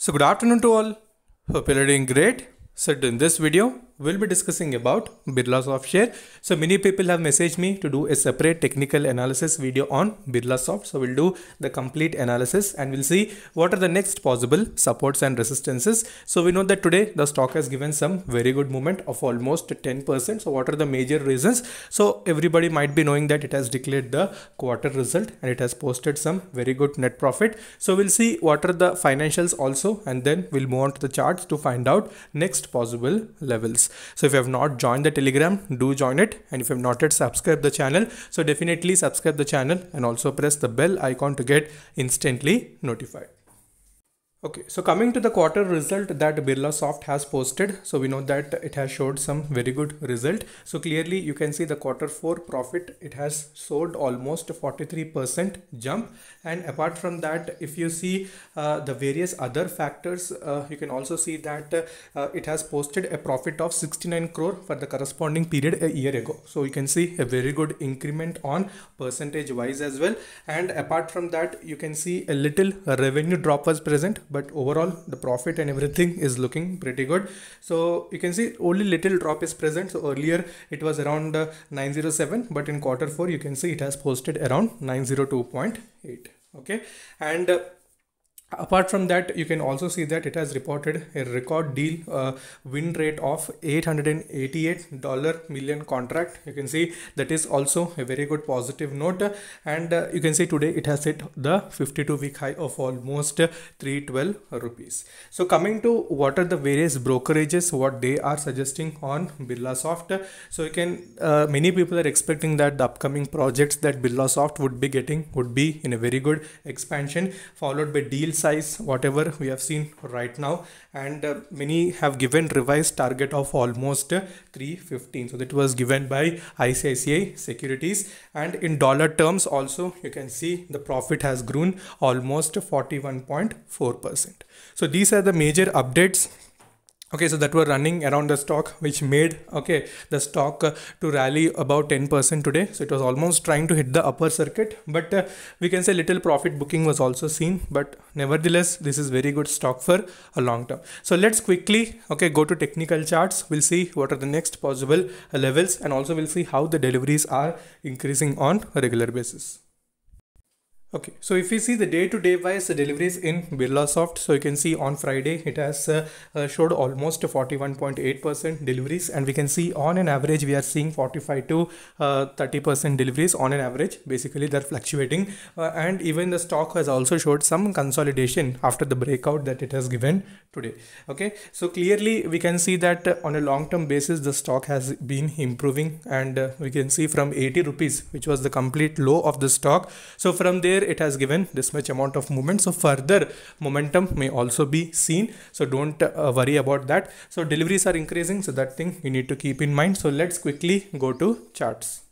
So good afternoon to all. Hope you're doing great. So in this video, we'll be discussing about Birlasoft share. So many people have messaged me to do a separate technical analysis video on Birlasoft. So we'll do the complete analysis and we'll see what are the next possible supports and resistances. So we know that today the stock has given some very good movement of almost 10%. So what are the major reasons? So everybody might be knowing that it has declared the quarter result and it has posted some very good net profit. So we'll see what are the financials also, and then we'll move on to the charts to find out next possible levels. So if you have not joined the Telegram, do join it, and if you have not yet subscribed the channel, so definitely subscribe the channel and also press the bell icon to get instantly notified. Okay, so coming to the quarter result that Birlasoft has posted, so we know that it has showed some very good result. So clearly you can see the quarter 4 profit, it has sold almost 43% jump. And apart from that, if you see the various other factors, you can also see that it has posted a profit of 69 crore for the corresponding period a year ago. So you can see a very good increment on percentage wise as well. And apart from that, you can see a little revenue drop was present, but overall the profit and everything is looking pretty good. So you can see only little drop is present. So earlier it was around 907, but in quarter 4 you can see it has posted around 902.8. okay, and apart from that, you can also see that it has reported a record deal win rate of $888 million contract. You can see that is also a very good positive note, and you can see today it has hit the 52-week high of almost 312 rupees. So coming to what are the various brokerages, what they are suggesting on Birlasoft. So you can many people are expecting that the upcoming projects that Birlasoft would be getting would be in a very good expansion, followed by deal size whatever we have seen right now, and many have given revised target of almost 315. So that was given by ICICI Securities, and in dollar terms also you can see the profit has grown almost 41.4%. So these are the major updates, okay, so that were running around the stock, which made the stock to rally about 10% today. So it was almost trying to hit the upper circuit, but we can say little profit booking was also seen, but nevertheless this is very good stock for a long term. So let's quickly go to technical charts. We'll see what are the next possible levels, and also we'll see how the deliveries are increasing on a regular basis. Okay, so if we see the day-to-day wise deliveries in Birlasoft, so you can see on Friday it has showed almost 41.8% deliveries, and we can see on an average we are seeing 45 to 30% deliveries on an average. Basically they're fluctuating, and even the stock has also showed some consolidation after the breakout that it has given today. Okay, so clearly we can see that on a long-term basis the stock has been improving, and we can see from 80 rupees, which was the complete low of the stock. So from there it has given this much amount of movement, so further momentum may also be seen, so don't worry about that. So deliveries are increasing, so that thing you need to keep in mind. So let's quickly go to charts.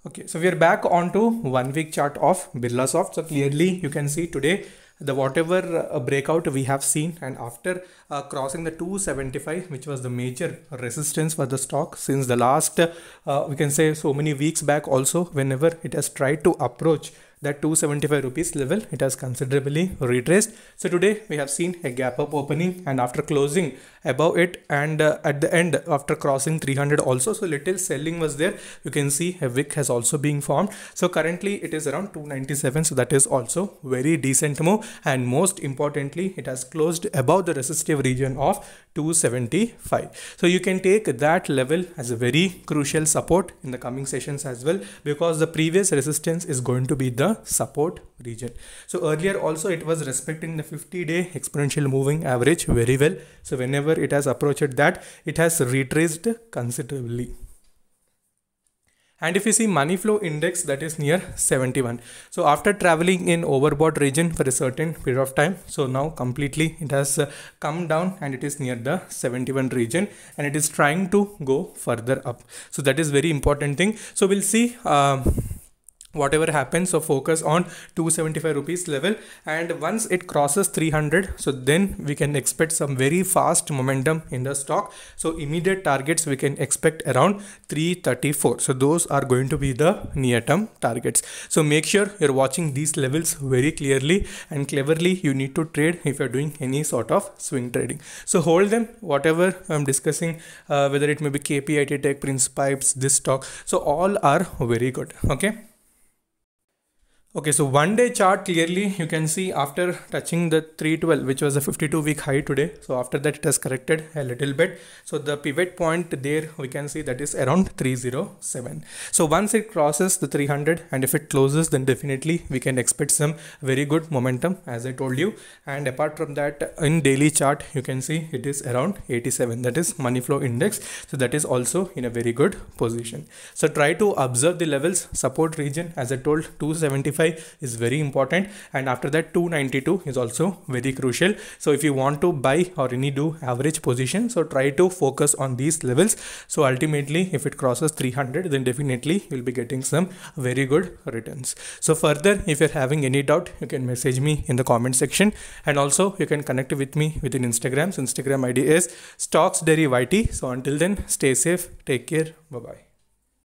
Okay, so we are back onto 1 week chart of Birlasoft. So clearly you can see today the whatever breakout we have seen, and after crossing the 275, which was the major resistance for the stock since the last we can say so many weeks back also, whenever it has tried to approach that 275 rupees level, it has considerably retraced. So today we have seen a gap up opening, and after closing above it, and at the end after crossing 300 also, so little selling was there. You can see a wick has also been formed. So currently it is around 297, so that is also very decent move, and most importantly it has closed above the resistive region of 275. So you can take that level as a very crucial support in the coming sessions as well, because the previous resistance is going to be the support region. So earlier also it was respecting the 50-day exponential moving average very well. So whenever it has approached that, it has retraced considerably. And if you see money flow index, that is near 71. So after traveling in overbought region for a certain period of time, so now completely it has come down and it is near the 71 region, and it is trying to go further up. So that is very important thing. So we'll see whatever happens, so focus on 275 rupees level, and once it crosses 300, so then we can expect some very fast momentum in the stock. So immediate targets we can expect around 334. So those are going to be the near term targets. So make sure you're watching these levels very clearly and cleverly. You need to trade if you're doing any sort of swing trading. So hold them, whatever I'm discussing, whether it may be KP, IT Tech, Prince Pipes, this stock, so all are very good. Okay, so 1 day chart, clearly you can see after touching the 312, which was a 52-week high today. So after that it has corrected a little bit. So the pivot point there we can see that is around 307. So once it crosses the 300 and if it closes, then definitely we can expect some very good momentum, as I told you. And apart from that, in daily chart you can see it is around 87, that is money flow index. So that is also in a very good position. So try to observe the levels. Support region, as I told, 275 is very important, and after that 292 is also very crucial. So if you want to buy or any do average position, so try to focus on these levels. So ultimately if it crosses 300, then definitely you'll be getting some very good returns. So further, if you're having any doubt, you can message me in the comment section, and also you can connect with me within Instagram. So Instagram ID is StocksDairyYT. So until then, stay safe, take care, bye bye.